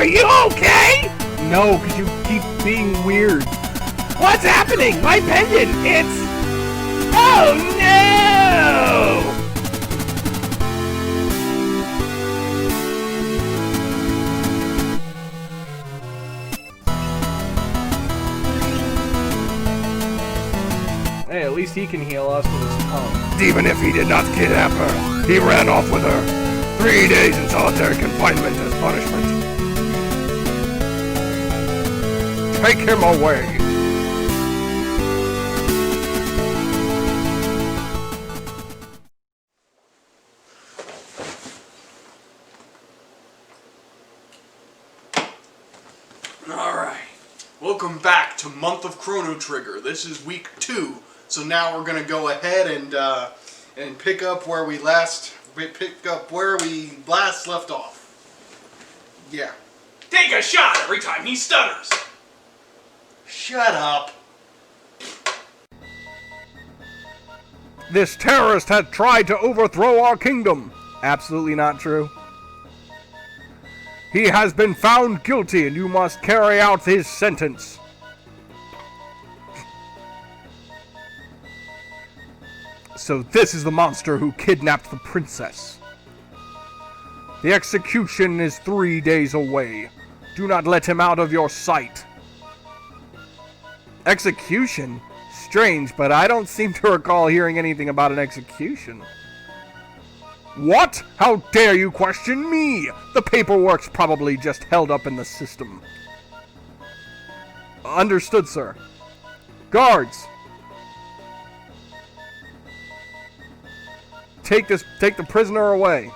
Are you okay? No, because you keep being weird. What's happening? My pendant! It's... Oh no! Hey, at least he can heal us with his tongue. Even if he did not kidnap her, he ran off with her. 3 days in solitary confinement as punishment. Take him away. Alright, welcome back to Month of Chrono Trigger. This is week 2, so now we're gonna go ahead and pick up where we last left off. Yeah. Take a shot every time he stutters. Shut up. This terrorist had tried to overthrow our kingdom. Absolutely not true. He has been found guilty and you must carry out his sentence. So this is the monster who kidnapped the princess. The execution is 3 days away. Do not let him out of your sight. Execution? Strange, but I don't seem to recall hearing anything about an execution. What? How dare you question me? The paperwork's probably just held up in the system. Understood, sir. Guards! Take the prisoner away.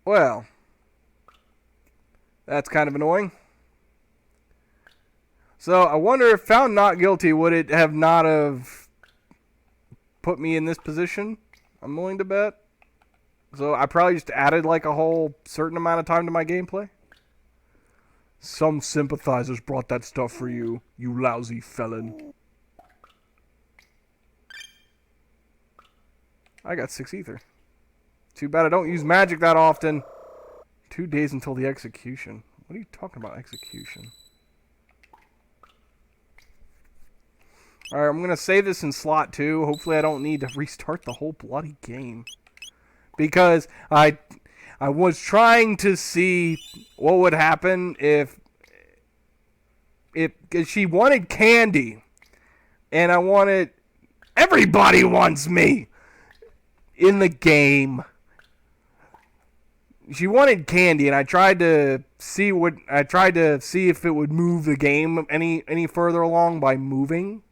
Well, that's kind of annoying. So I wonder if found not guilty, would it have not have put me in this position? I'm willing to bet. So I probably just added like a whole certain amount of time to my gameplay. Some sympathizers brought that stuff for you, you lousy felon. I got 6 ether. Too bad I don't use magic that often. 2 days until the execution. What are you talking about, execution? Alright, I'm going to save this in slot 2. Hopefully I don't need to restart the whole bloody game. Because I was trying to see what would happen if she wanted candy. And I wanted... Everybody wants me! In the game. She wanted candy, and I tried to see if it would move the game any further along by moving.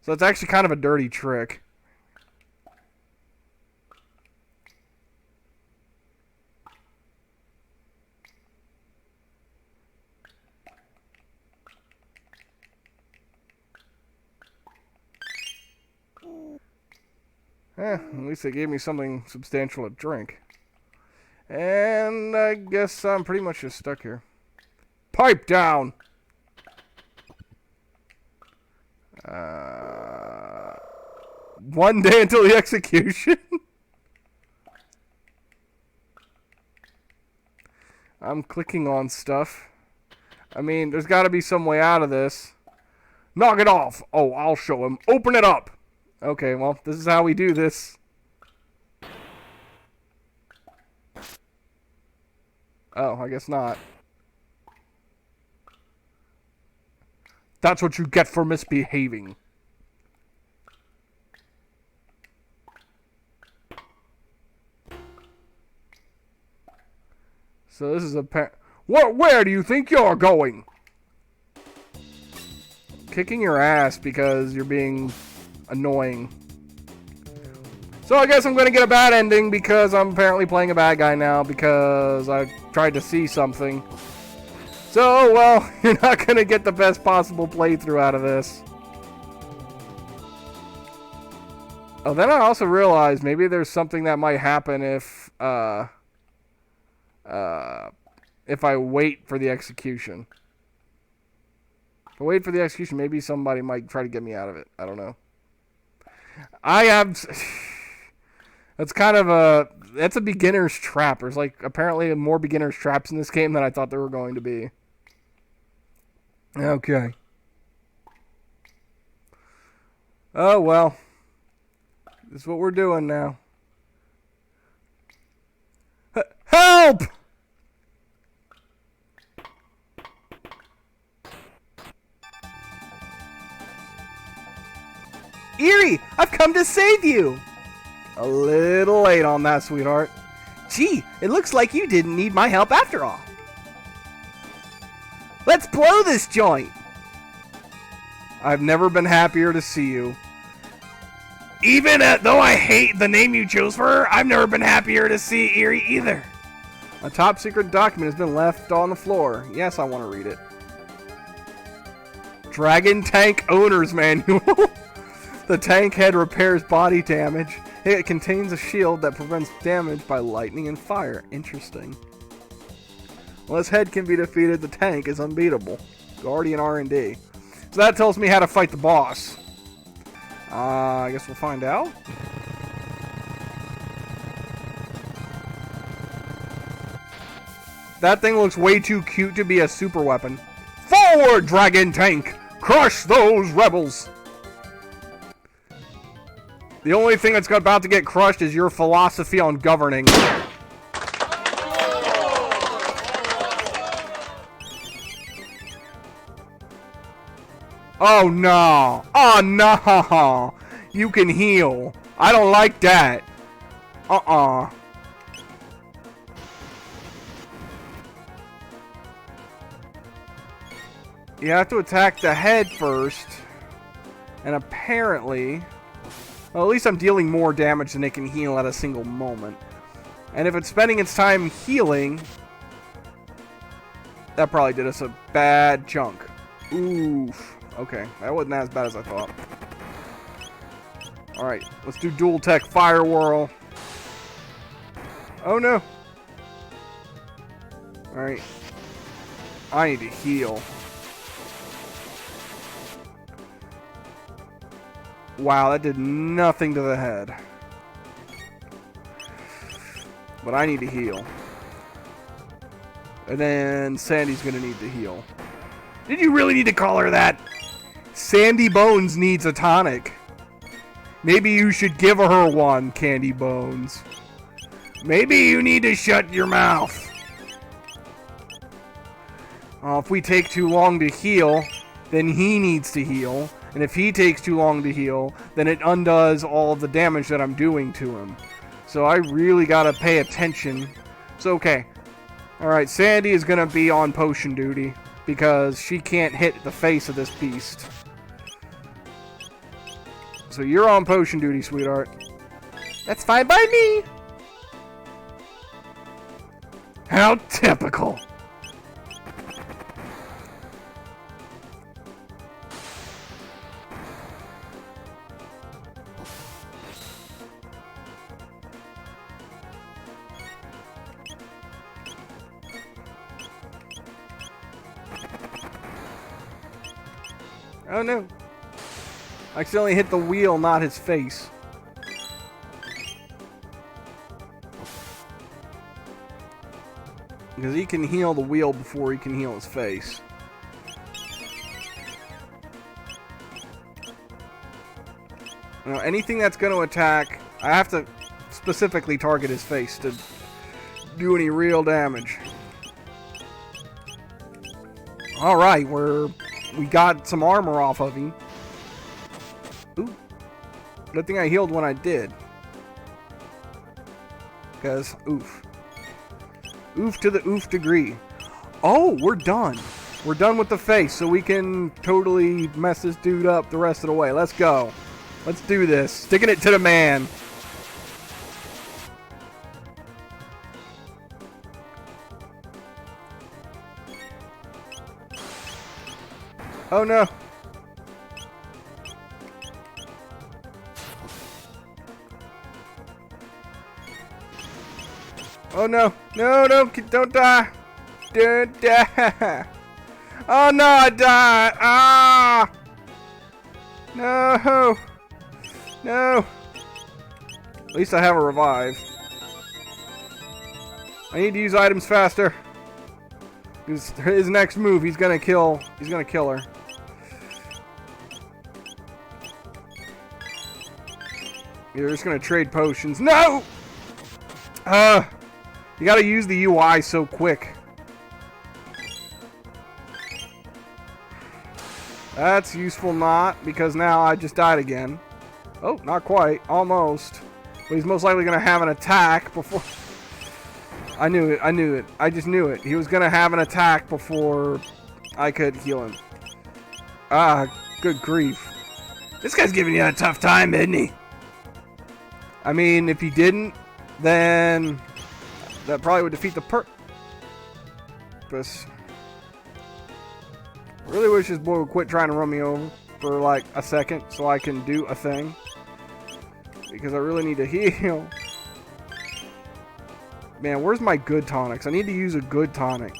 So it's actually kind of a dirty trick. At least they gave me something substantial to drink. And I guess I'm pretty much just stuck here. Pipe down! 1 day until the execution? I'm clicking on stuff. I mean, there's got to be some way out of this. Knock it off! Oh, I'll show him. Open it up! Okay, well, this is how we do this. Oh, I guess not. That's what you get for misbehaving. So this is a Where do you think you're going? Kicking your ass because you're being annoying. So I guess I'm going to get a bad ending because I'm apparently playing a bad guy now because I tried to see something. So, well, you're not going to get the best possible playthrough out of this. Oh, then I also realized maybe there's something that might happen if I wait for the execution. If I wait for the execution, maybe somebody might try to get me out of it. I don't know. I have... That's kind of a... That's a beginner's trap. There's like apparently more beginner's traps in this game than I thought there were going to be. Okay. Oh, well. This is what we're doing now. Help! Eerie, I've come to save you! A little late on that, sweetheart. Gee, it looks like you didn't need my help after all. Let's blow this joint! I've never been happier to see you. Even though I hate the name you chose for her, I've never been happier to see Eerie either. A top secret document has been left on the floor. Yes, I want to read it. Dragon Tank Owner's Manual. The tank head repairs body damage. It contains a shield that prevents damage by lightning and fire. Interesting. Unless head can be defeated, the tank is unbeatable. Guardian R&D. So that tells me how to fight the boss. I guess we'll find out. That thing looks way too cute to be a super weapon. Forward, Dragon Tank! Crush those rebels! The only thing that's about to get crushed is your philosophy on governing. Oh no! Oh no! You can heal. I don't like that. You have to attack the head first. And apparently... Well, at least I'm dealing more damage than it can heal at a single moment. And if it's spending its time healing... That probably did us a bad chunk. Oof. Okay, that wasn't as bad as I thought. Alright, let's do dual tech fire whirl. Oh no. Alright. I need to heal. Wow, that did nothing to the head. But I need to heal. And then Sandy's gonna need to heal. Did you really need to call her that? Sandy Bones needs a tonic. Maybe you should give her one, Candy Bones. Maybe you need to shut your mouth. If we take too long to heal, then he needs to heal. And if he takes too long to heal, then it undoes all of the damage that I'm doing to him. So I really gotta pay attention. So, okay. Alright, Sandy is gonna be on potion duty. Because she can't hit the face of this beast. So you're on potion duty, sweetheart. That's fine by me! How typical! Oh no. I accidentally hit the wheel, not his face. Because he can heal the wheel before he can heal his face. Now, anything that's going to attack, I have to specifically target his face to do any real damage. Alright, we got some armor off of him. Ooh. Good thing I healed when I did. Because, oof. Oof to the oof degree. Oh, we're done. We're done with the face, so we can totally mess this dude up the rest of the way. Let's go. Let's do this. Sticking it to the man. Oh no. Oh no. No, don't die. Don't die. Oh no, I died! Ah! No! No! At least I have a revive. I need to use items faster. His next move, he's gonna kill her. You're just gonna trade potions. No! You gotta use the UI so quick. That's useful not, because now I just died again. Oh, not quite. Almost. But he's most likely gonna have an attack before... I knew it. I just knew it. He was gonna have an attack before I could heal him. Ah, good grief. This guy's giving you a tough time, isn't he? I mean, if he didn't, then that probably would defeat the purpose. I really wish this boy would quit trying to run me over for like a second so I can do a thing. Because I really need to heal. Man, where's my good tonics? I need to use a good tonic.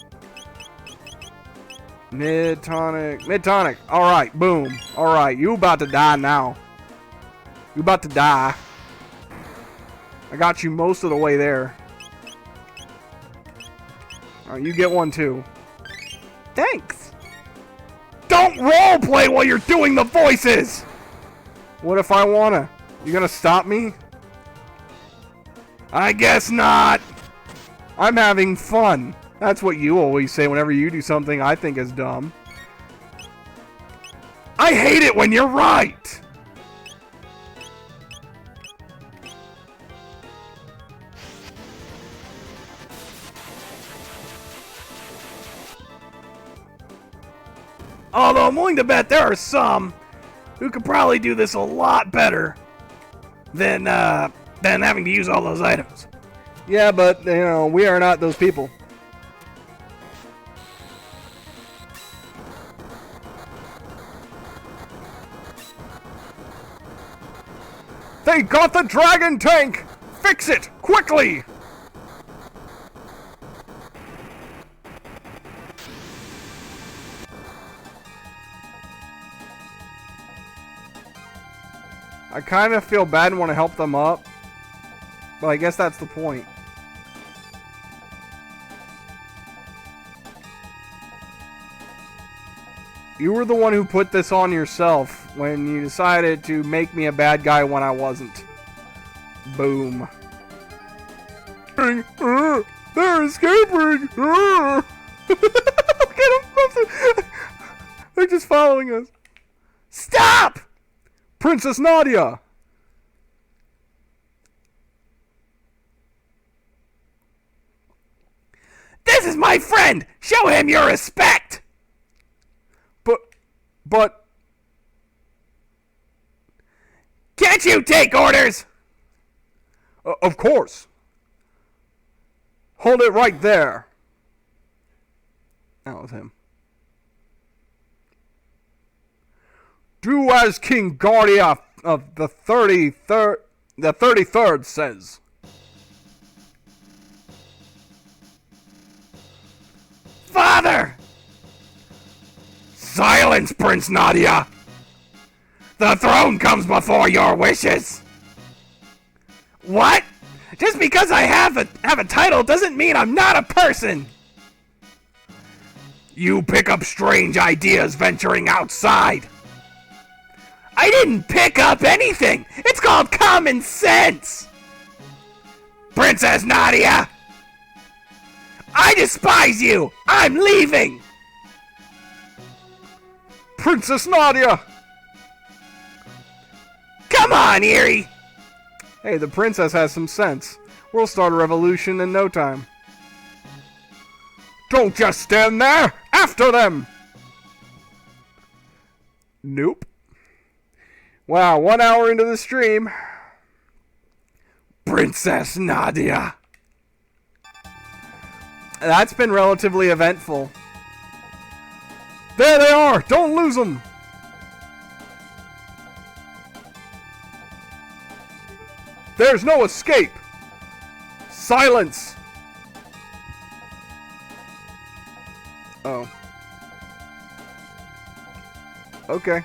Mid tonic. Mid tonic. Alright, boom. Alright, you about to die now. You about to die. I got you most of the way there. Alright, you get one too. Thanks. Don't roleplay while you're doing the voices! What if I wanna? You gonna stop me? I guess not. I'm having fun. That's what you always say whenever you do something I think is dumb. I hate it when you're right! Although I'm willing to bet there are some who could probably do this a lot better than having to use all those items. Yeah, but, you know, we are not those people. They got the dragon tank! Fix it! Quickly! I kind of feel bad and want to help them up. But I guess that's the point. You were the one who put this on yourself when you decided to make me a bad guy when I wasn't. Boom. They're escaping! Look at them! They're just following us. Stop! Princess Nadia! This is my friend! Show him your respect! But... Can't you take orders? Of course. Hold it right there. That was him. Do as King Guardia of the 33rd says. Father! Silence, Prince Nadia! The throne comes before your wishes! What? Just because I have a title doesn't mean I'm not a person! You pick up strange ideas venturing outside. I didn't pick up anything! It's called common sense! Princess Nadia! I despise you! I'm leaving! Princess Nadia! Come on, Eerie! Hey, the princess has some sense. We'll start a revolution in no time. Don't just stand there! After them! Nope. Wow, 1 hour into the stream. Princess Nadia. That's been relatively eventful. There they are! Don't lose them! There's no escape! Silence! Oh. Okay.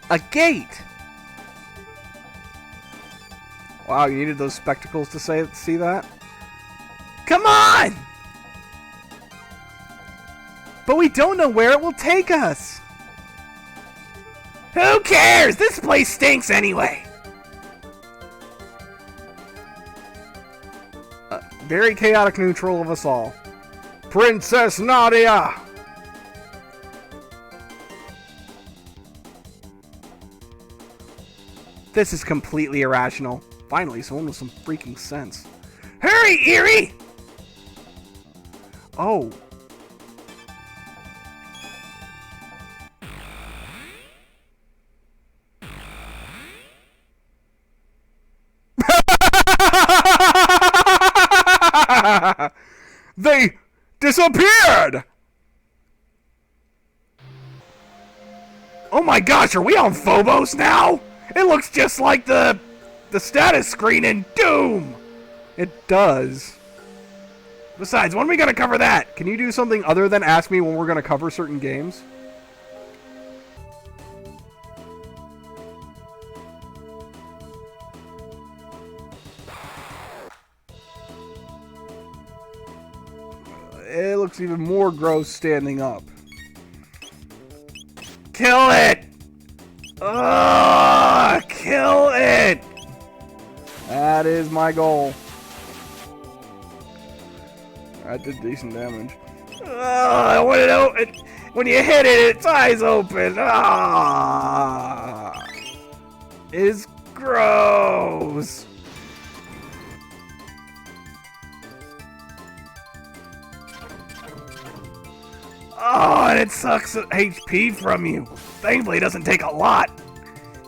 A gate! Wow, you needed those spectacles to see that? Come on! But we don't know where it will take us! Who cares? This place stinks anyway! Very chaotic neutral of us all. Princess Nadia! This is completely irrational. Finally, someone with some freaking sense. Hurry, Eerie! Oh. They disappeared! Oh my gosh, are we on Phobos now? It looks just like the status screen in Doom! It does. Besides, when are we gonna cover that? Can you do something other than ask me when we're gonna cover certain games? It looks even more gross standing up. Kill it! Kill it! That is my goal. That did decent damage. When you hit it, its eyes open. It's gross. Oh, and it sucks HP from you. Thankfully, it doesn't take a lot.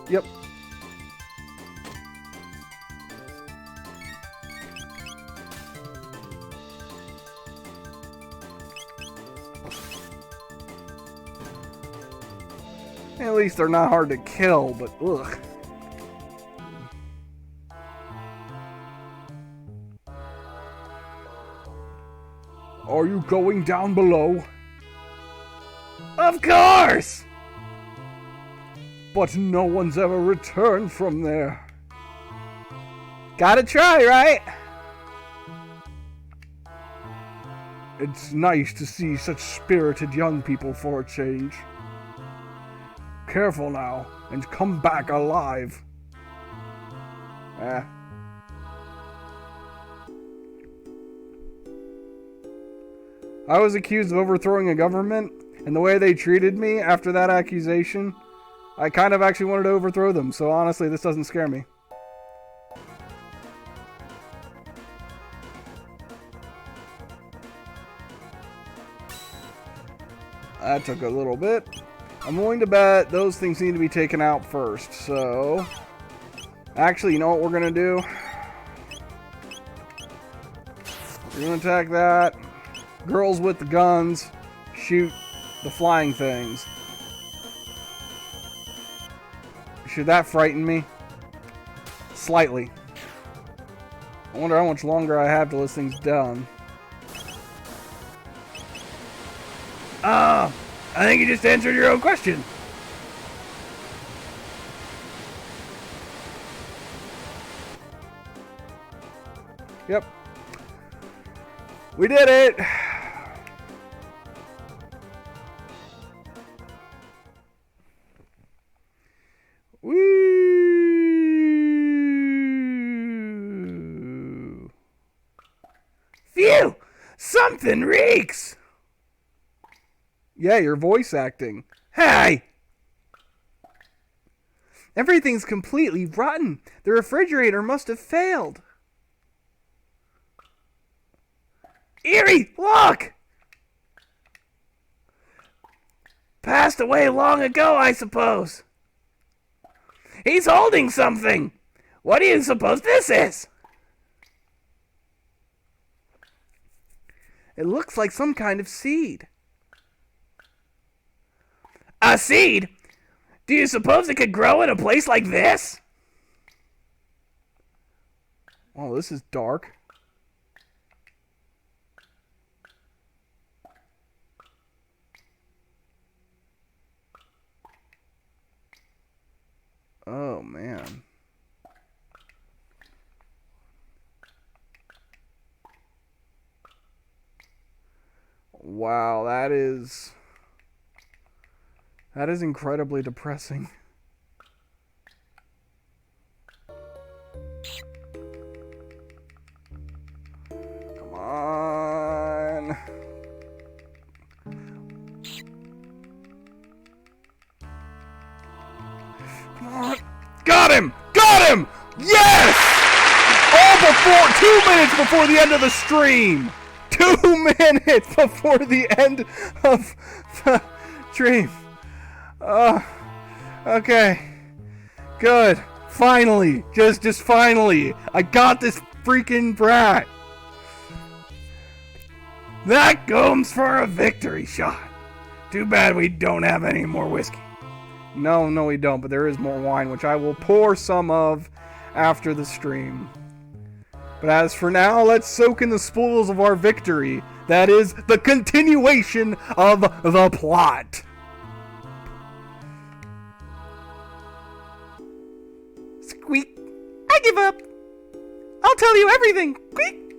Yep. At least they're not hard to kill, but ugh. Are you going down below? Of course! But no one's ever returned from there. Gotta try, right? It's nice to see such spirited young people for a change. Careful now, and come back alive. I was accused of overthrowing a government, and the way they treated me after that accusation, I kind of actually wanted to overthrow them, so honestly, this doesn't scare me. That took a little bit. I'm willing to bet those things need to be taken out first, so... Actually, you know what we're gonna do? We're gonna attack that. Girls with the guns, shoot the flying things. Should that frighten me? Slightly. I wonder how much longer I have till this thing's done. I think you just answered your own question. Yep. We did it! Woo! Phew! Something reeks! Yeah, you're voice acting. Hey! Everything's completely rotten. The refrigerator must have failed. Eerie, look! Passed away long ago, I suppose. He's holding something. What do you suppose this is? It looks like some kind of seed. A seed? Do you suppose it could grow in a place like this? Oh, this is dark. Oh, man. Wow, that is incredibly depressing. Come on. Come on. Got him! Got him! Yes! All before 2 minutes before the end of the stream. 2 minutes before the end of the stream. Okay. Good. Finally. Just finally. I got this freaking brat. That comes for a victory shot. Too bad we don't have any more whiskey. No, we don't, but there is more wine, which I will pour some of after the stream. But as for now, let's soak in the spoils of our victory. That is the continuation of the plot. Squeak. I give up. I'll tell you everything. Squeak.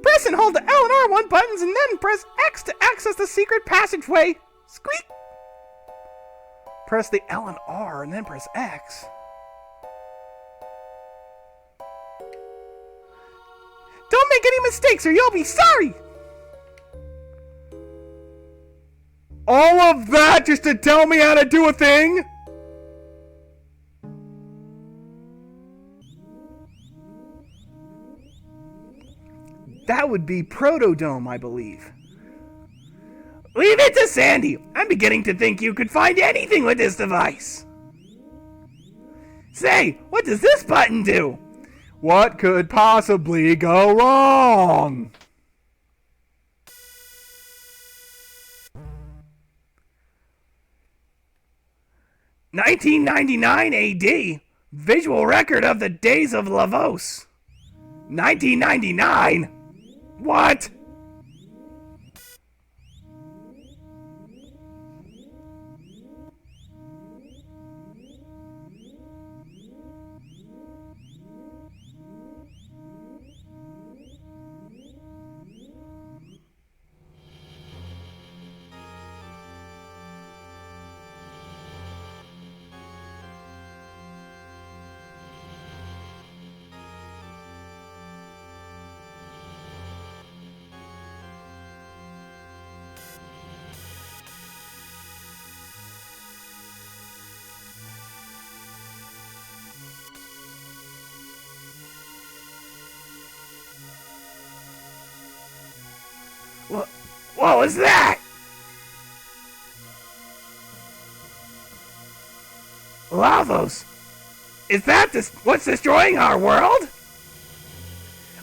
Press and hold the L and R1 buttons and then press X to access the secret passageway. Squeak. Press the L and R and then press X. Don't make any mistakes or you'll be sorry! All of that just to tell me how to do a thing? That would be Protodome, I believe. Leave it to Sandy. I'm beginning to think you could find anything with this device. Say, what does this button do? What could possibly go wrong? "1999 AD. Visual record of the days of Lavos." 1999? What? What was that? Lavos? Is that what's destroying our world?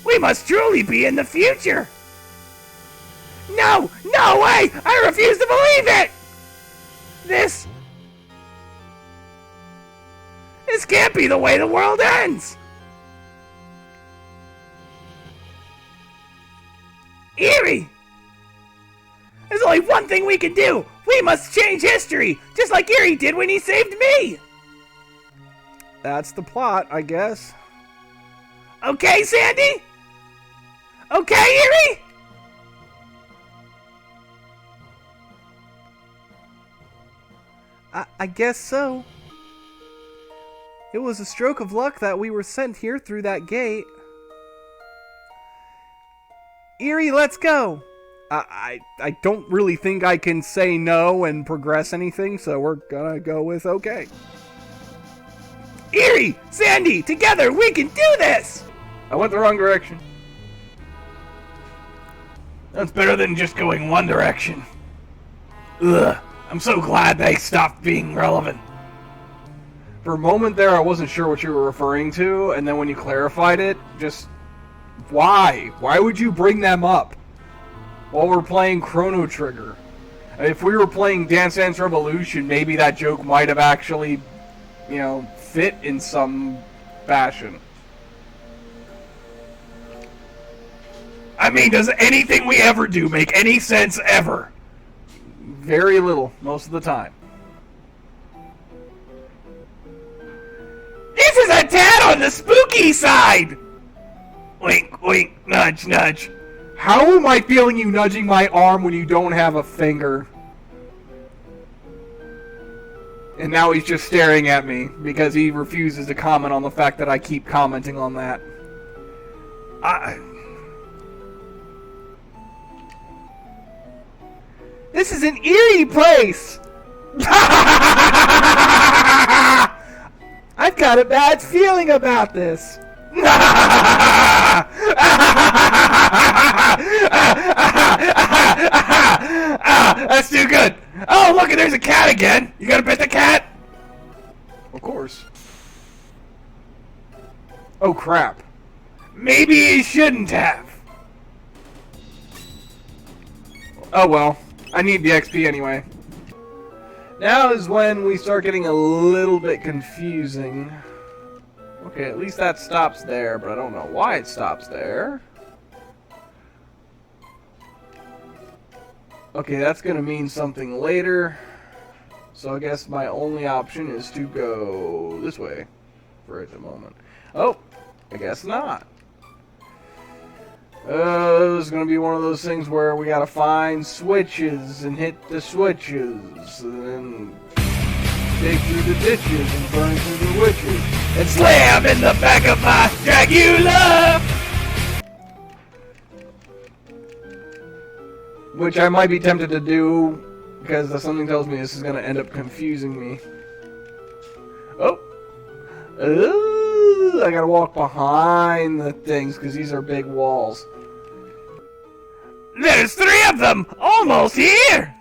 We must truly be in the future. No way! I refuse to believe it! This can't be the way the world ends! Eerie! There's only one thing we can do! We must change history! Just like Eerie did when he saved me! That's the plot, I guess. Okay, Sandy? Okay, Eerie? I guess so. It was a stroke of luck that we were sent here through that gate. Eerie, let's go! I don't really think I can say no and progress anything, so we're gonna go with okay. Eerie! Sandy! Together we can do this! I went the wrong direction. That's better than just going one direction. Ugh, I'm so glad they stopped being relevant. For a moment there, I wasn't sure what you were referring to, and then when you clarified it, just... Why? Why would you bring them up while we're playing Chrono Trigger? If we were playing Dance Dance Revolution, maybe that joke might have actually, fit in some fashion. I mean, does anything we ever do make any sense ever? Very little, most of the time. is a tad on the spooky side! Wink, wink, nudge, nudge. How am I feeling you nudging my arm when you don't have a finger? And now he's just staring at me because he refuses to comment on the fact that I keep commenting on that. This is an eerie place! I've got a bad feeling about this. That's too good. Oh, look, there's a cat again. You gonna pet the cat? Of course. Oh, crap. Maybe he shouldn't have. Oh, well. I need the XP anyway. Now is when we start getting a little bit confusing. Okay, at least that stops there, but I don't know why it stops there. Okay, that's gonna mean something later. So I guess my only option is to go this way for the moment. Oh, I guess not. This is gonna be one of those things where we gotta find switches and hit the switches and then dig through the ditches and burn through the witches and slam in the back of my Dragula! Which I might be tempted to do because something tells me this is gonna end up confusing me. Oh! Ooh, I gotta walk behind the things because these are big walls. There's 3 of them! Almost here!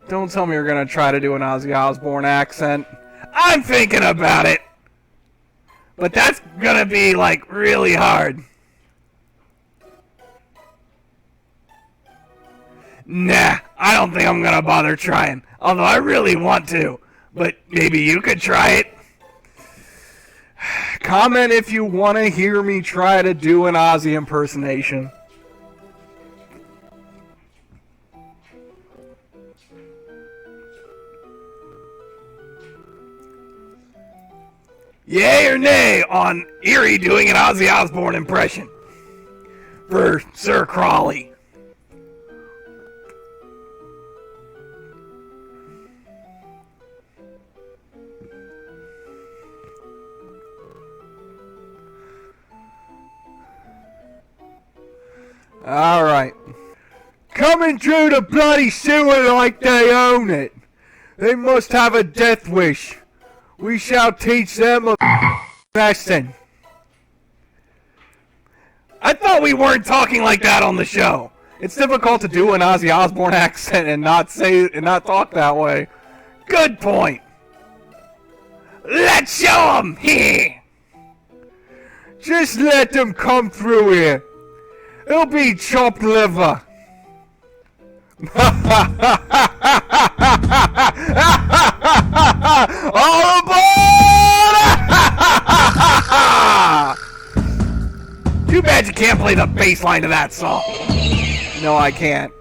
Don't tell me you're gonna try to do an Ozzy Osbourne accent. I'm thinking about it! But that's gonna be, like, really hard. Nah, I don't think I'm gonna bother trying. Although I really want to. But maybe you could try it. Comment if you want to hear me try to do an Ozzy impersonation. Yay or nay on Erie doing an Ozzy Osbourne impression for Sir Crawley. Alright. Coming through the bloody sewer like they own it. They must have a death wish. We shall teach them a lesson. I thought we weren't talking like that on the show. It's difficult to do an Ozzy Osbourne accent and not talk that way. Good point. Let's show them here. Just let them come through here. It'll be chopped liver. All aboard! Too bad you can't play the bass line to that song. No, I can't.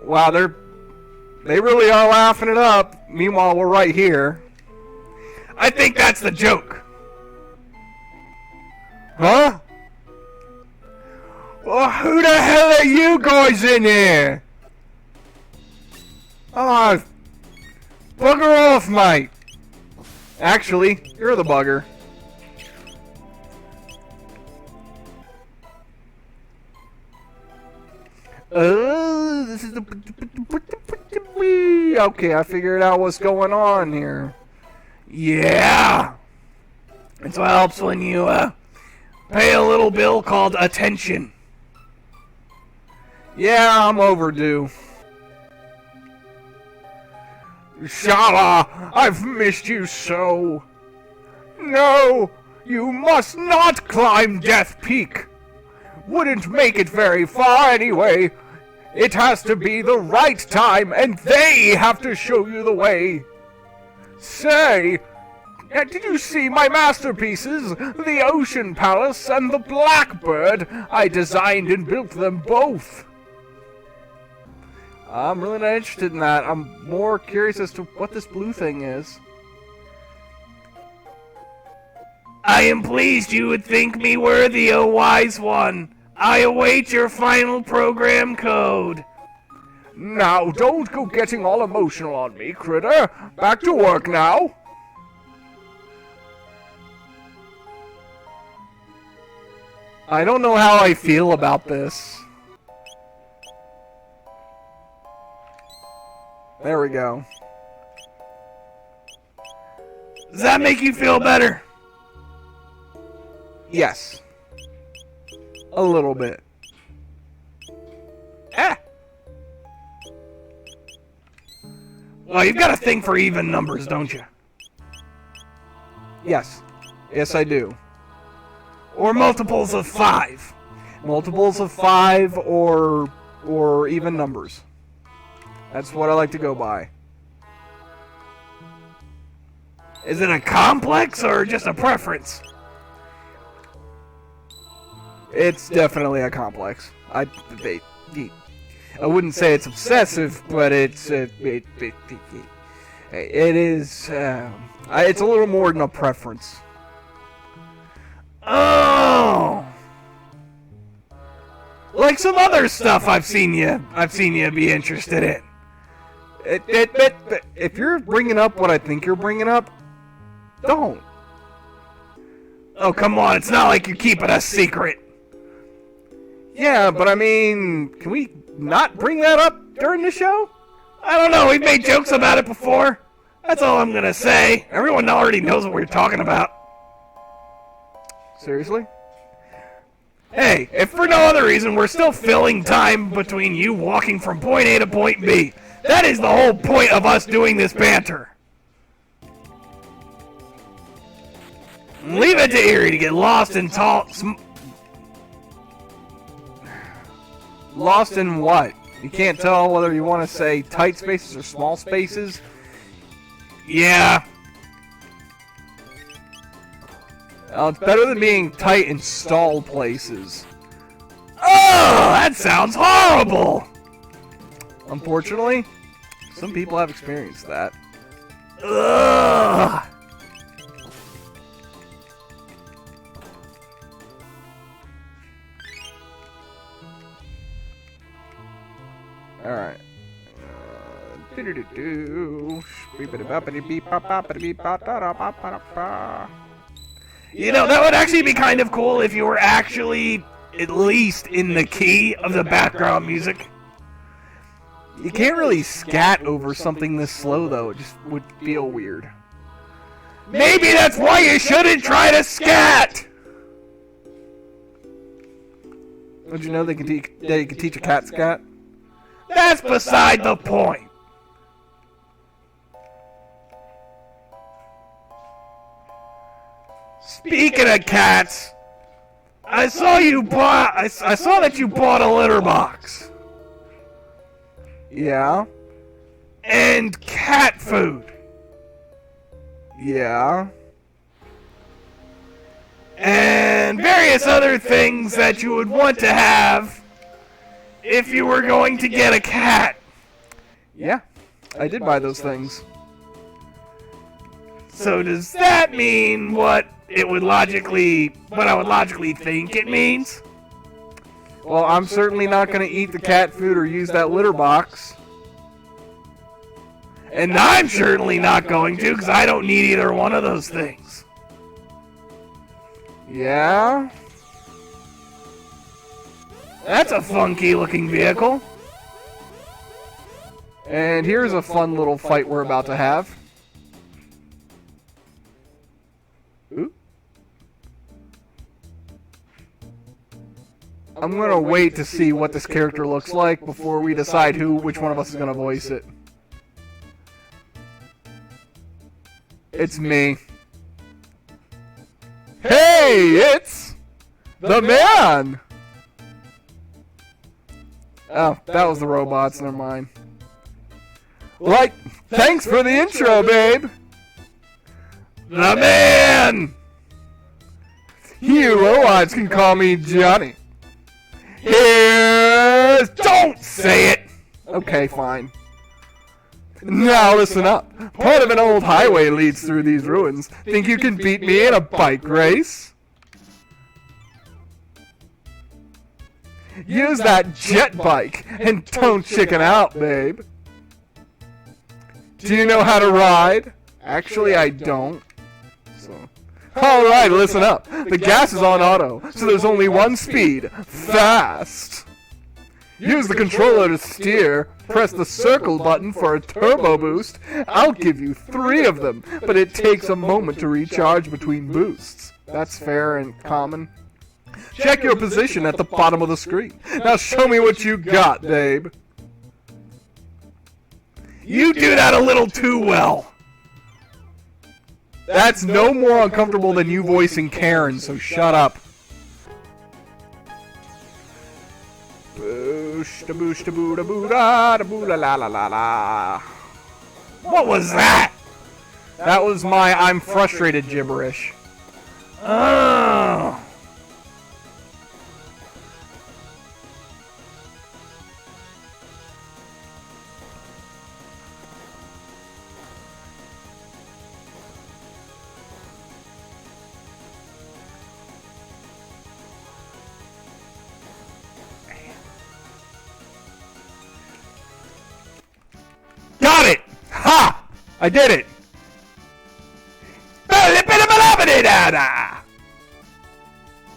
Wow, they really are laughing it up. Meanwhile, we're right here. I think that's the joke. Huh? Well, who the hell are you guys in here? Oh, bugger off, mate. Actually, you're the bugger. This is the... Okay, I figured out what's going on here. Yeah. It's what helps when you pay a little bill called attention. Yeah, I'm overdue. Shala, I've missed you so. No, you must not climb Death Peak. Wouldn't make it very far anyway. It has to be the right time, and they have to show you the way. Say, did you see my masterpieces? The Ocean Palace and the Blackbird. I designed and built them both. I'm really not interested in that. I'm more curious as to what this blue thing is. I am pleased you would think me worthy, O wise one. I await your final program code. Now, don't go getting all emotional on me, critter. Back to work now. I don't know how I feel about this. There we go. Does that make you feel better? Yes. A little bit. Ah! Well, you've got a thing for even numbers, don't you? Yes. Yes, I do. Or multiples of 5. Multiples of 5 or even numbers. That's what I like to go by. Is it a complex or just a preference? It's definitely a complex. I wouldn't say it's obsessive, but it is. It's a little more than a preference. Oh, like some other stuff I've seen you be interested in. If you're bringing up what I think you're bringing up, don't. Oh, come on, it's not like you keep it a secret. Yeah, but I mean, can we not bring that up during the show? I don't know, we've made jokes about it before. That's all I'm gonna say. Everyone already knows what we're talking about. Seriously? Hey, if for no other reason, we're still filling time between you walking from point A to point B. That is the whole point of us doing this banter. Leave it to Erie to get lost in Lost in what? You can't tell whether you want to say tight spaces or small spaces? Yeah. It's better than being tight in stall places. Oh, that sounds horrible! Unfortunately, some people have experienced that. Ugh. Alright. You know, that would actually be kind of cool if you were actually at least in the key of the background music. You can't really scat over something this slow, though. It just would feel weird. Maybe that's why you shouldn't try to scat! Don't you know they can teach a cat scat? That's beside the point. Speaking of cats, I saw that you bought a litter box. Yeah. And cat food. Yeah. And various other things that you would want to have if you were going to get a cat. Yeah, I did buy those things. So does that mean what I would logically think it means? Well, I'm certainly not going to eat the cat food or use that litter box. And I'm certainly not going to, because I don't need either one of those things. Yeah? That's a funky looking vehicle. And here's a fun little fight we're about to have. Ooh. I'm going to wait to see what this character looks like before we decide which one of us is going to voice it. It's me. Hey, it's the man! Oh, that was the robots, never mind. Like, thanks for the intro, babe! The man! You robots can call me Johnny. Don't say it! Okay, fine. Now listen up. Part of an old highway leads through these ruins. Think you can beat me in a bike race? Use that jet bike and don't chicken out, babe. Do you know how to ride? Actually, I don't. So. Alright, listen up. The gas is on auto, so there's only one speed. Fast. Use the controller to steer. Press the circle button for a turbo boost. I'll give you 3 of them, but it takes a moment to recharge between boosts. That's fair and common. Check your position at the bottom of the screen. Now show me what you got, babe. You do that a little too well. That's no more uncomfortable than you voicing Karen, so shut up. What was that? That was my I'm frustrated gibberish. Oh. Got it! Ha! I did it!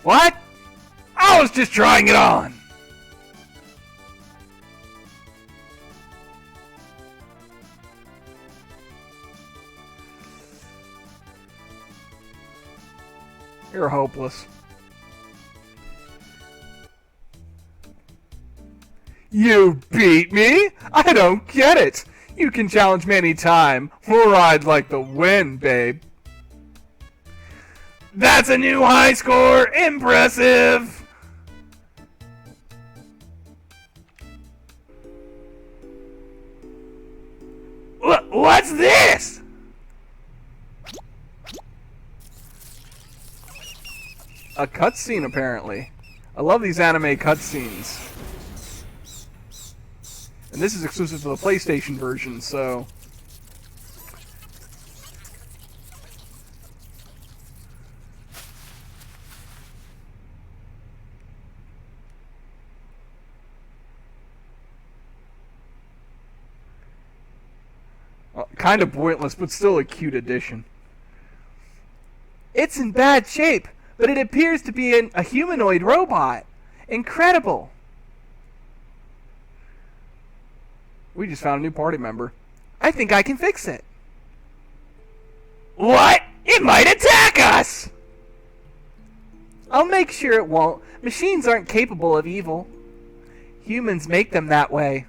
What? I was just trying it on. You're hopeless. You beat me? I don't get it. You can challenge me anytime. We'll ride like the wind, babe. That's a new high score. Impressive. What's this? A cutscene, apparently. I love these anime cutscenes. And this is exclusive to the PlayStation version, so... kind of pointless, but still a cute addition. It's in bad shape, but it appears to be a humanoid robot. Incredible. We just found a new party member. I think I can fix it. What? It might attack us! I'll make sure it won't. Machines aren't capable of evil. Humans make them that way.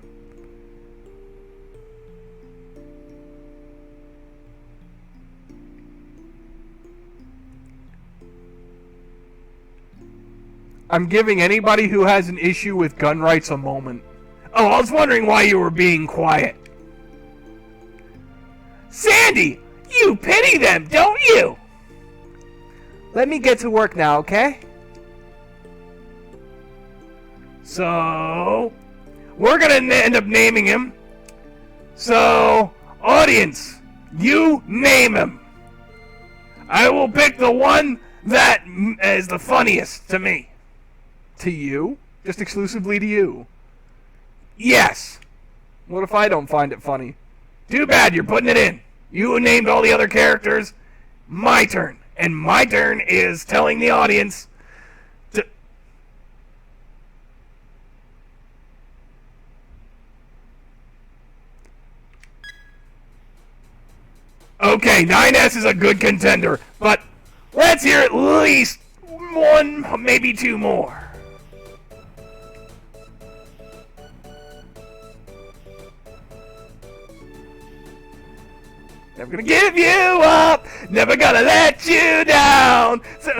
I'm giving anybody who has an issue with gun rights a moment. Oh, I was wondering why you were being quiet. Sandy, you pity them, don't you? Let me get to work now, okay? So, we're gonna end up naming him. So, audience, you name him. I will pick the one that is the funniest to me. To you? Just exclusively to you? Yes. What if I don't find it funny? Too bad you're putting it in. You named all the other characters. My turn. And my turn is telling the audience to... Okay, 9S is a good contender, but let's hear at least one, maybe 2 more. Never gonna give you up, never gonna let you down. So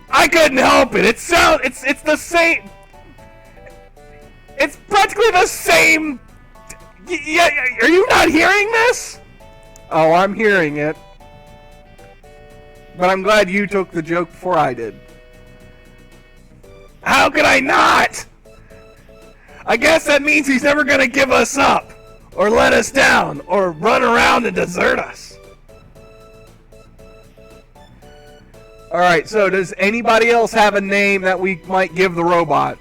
I couldn't help it. It's the same. It's practically the same. Yeah, are you not hearing this? Oh, I'm hearing it. But I'm glad you took the joke before I did. How How could I not? I guess that means he's never gonna give us up, or let us down, or run around and desert us. Alright, so does anybody else have a name that we might give the robot?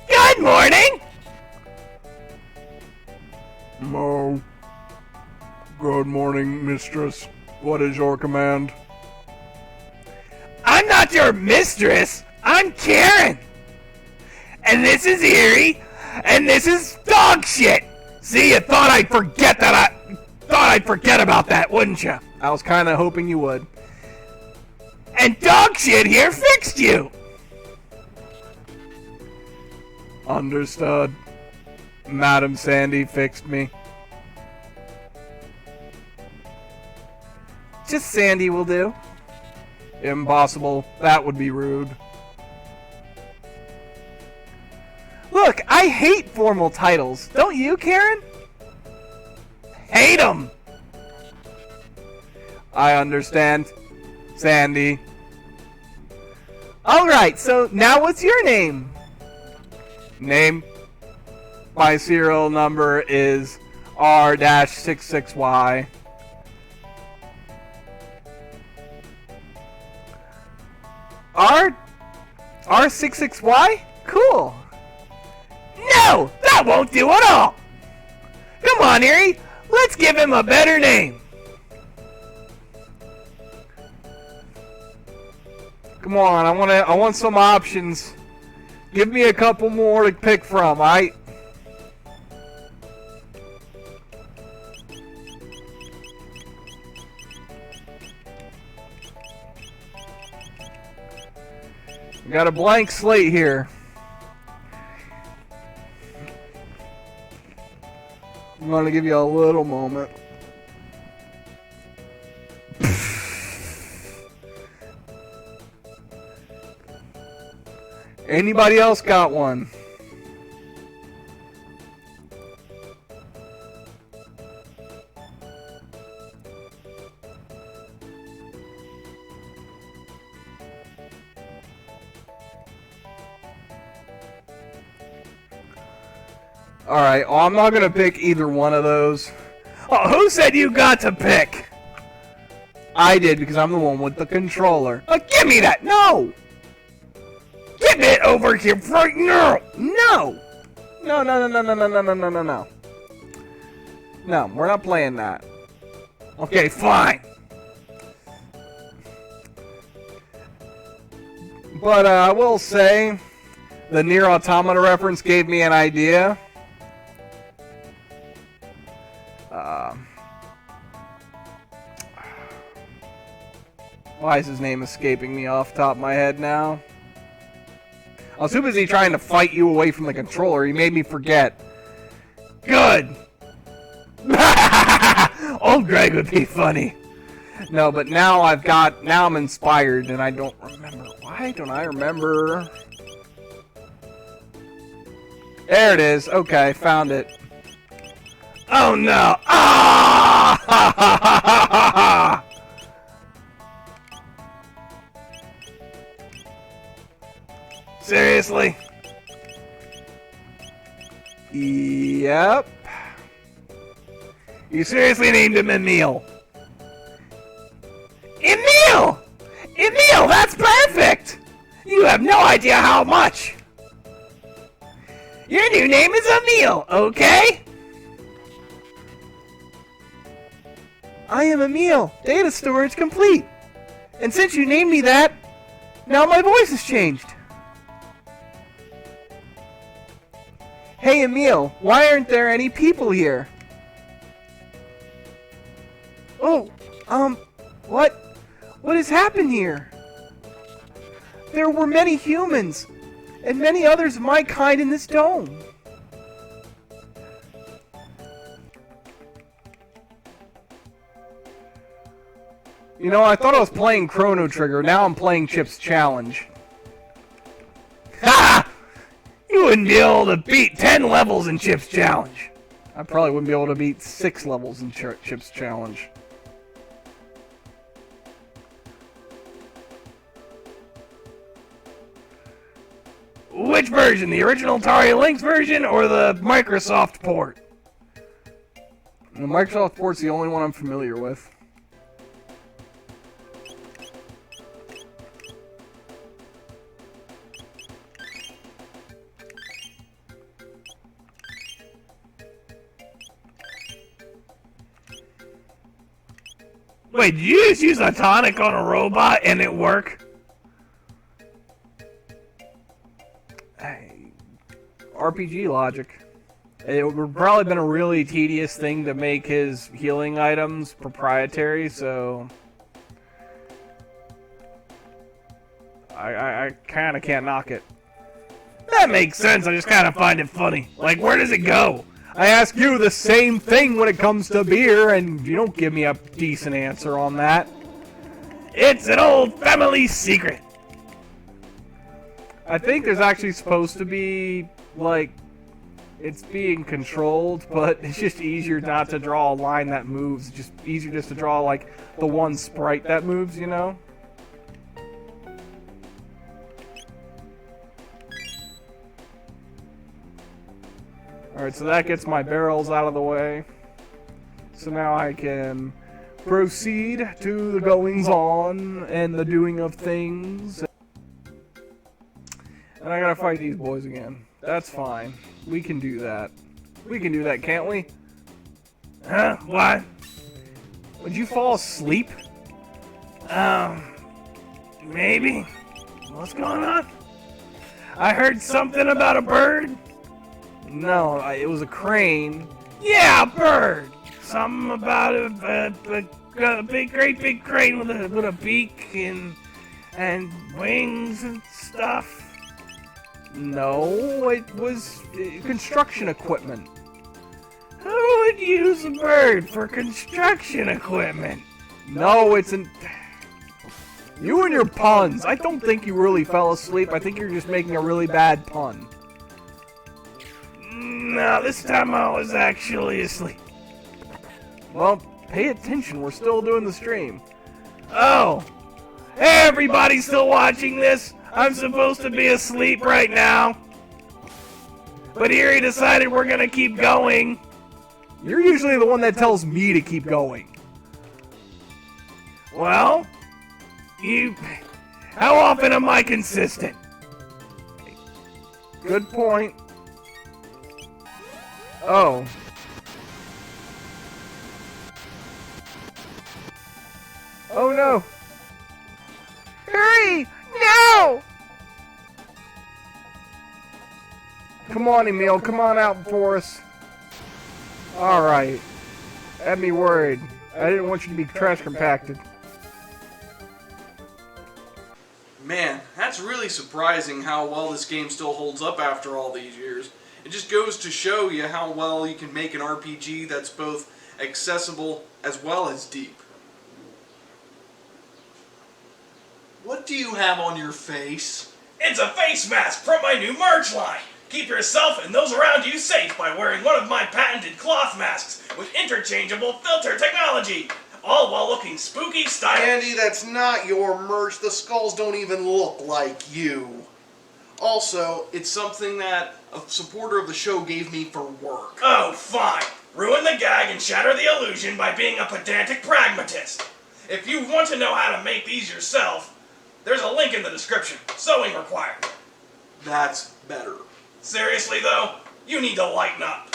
Good morning! Mo. Good morning, mistress. What is your command? I'm not your mistress. I'm Karen. And this is Erie. And this is dog shit. See, you thought I'd forget that. Thought I'd forget about that, wouldn't you? I was kind of hoping you would. And dog shit here fixed you. Understood. Madam Sandy fixed me. Just Sandy will do. Impossible. That would be rude. Look, I hate formal titles. Don't you, Karen? Hate them. I understand. Sandy. Alright, so now what's your name? Name? My serial number is R-66Y. R66Y? Cool. No, that won't do at all. Come on, Erie. Let's give him a better name. Come on, I want some options. Give me a couple more to pick from, alright? Got a blank slate here. I'm gonna give you a little moment. Anybody else got one? Alright, well, I'm not gonna pick either one of those. Oh, who said you got to pick? I did because I'm the one with the controller. Give me that. No. Give it over here right now. No. No. No, we're not playing that. Okay, fine. But I will say, the Nier Automata reference gave me an idea. Why is his name escaping me off the top of my head now? I was too busy trying to fight you away from the controller. He made me forget. Good. Old Greg would be funny. No, but now now I'm inspired and I don't remember. Why don't I remember? There it is. Okay, found it. Oh no. Ah! Seriously? Yep. You seriously named him Emil? Emil! Emil, that's perfect! You have no idea how much! Your new name is Emil, okay? I am Emil. Data storage complete. And since you named me that, now my voice has changed. Hey Emil, why aren't there any people here? Oh, what has happened here? There were many humans, and many others of my kind in this dome. You know, I thought I was playing Chrono Trigger. Now I'm playing Chip's Challenge. Ha! You wouldn't be able to beat 10 levels in Chip's Challenge. I probably wouldn't be able to beat 6 levels in Chip's Challenge. Which version? The original Atari Lynx version or the Microsoft port? The Microsoft port's the only one I'm familiar with. Wait, did you just use a tonic on a robot and it work? Hey, RPG logic. It would probably been a really tedious thing to make his healing items proprietary, so I kind of can't knock it. That makes sense. I just kind of find it funny. Like, where does it go? I ask you the same thing when it comes to beer, and you don't give me a decent answer on that. It's an old family secret. I think there's actually supposed to be, like, it's being controlled, but it's just easier not to draw a line that moves. It's just easier just to draw, like, the one sprite that moves, you know? Alright, so that gets my barrels out of the way. So now I can proceed to the goings-on and the doing of things. And I gotta fight these boys again. That's fine. We can do that. We can do that, can't we? Huh? What? Would you fall asleep? Maybe. What's going on? I heard something about a bird. No, it was a crane. Yeah, a bird. Something about a big, great big crane with a beak and wings and stuff. No, it was construction equipment. Who would use a bird for construction equipment? No, it's an. You and your puns. I don't think you really fell asleep. I think you're just making a really bad pun. No, this time I was actually asleep. Well, pay attention. We're still doing the stream. Oh, everybody's still watching this? I'm supposed to be asleep right now. But Erie decided we're gonna keep going. You're usually the one that tells me to keep going. Well, how often am I consistent? Good point. Oh. Oh no. Hurry! No! Come on, Emil. Come on out for us. Alright. Had me worried. I didn't want you to be trash compacted. Man, that's really surprising how well this game still holds up after all these years. It just goes to show you how well you can make an RPG that's both accessible as well as deep. What do you have on your face? It's a face mask from my new merch line. Keep yourself and those around you safe by wearing one of my patented cloth masks with interchangeable filter technology, all while looking spooky stylish. Andy, that's not your merch. The skulls don't even look like you. Also, it's something that a supporter of the show gave me for work. Oh, fine. Ruin the gag and shatter the illusion by being a pedantic pragmatist. If you want to know how to make these yourself, there's a link in the description. Sewing required. That's better. Seriously though, you need to lighten up.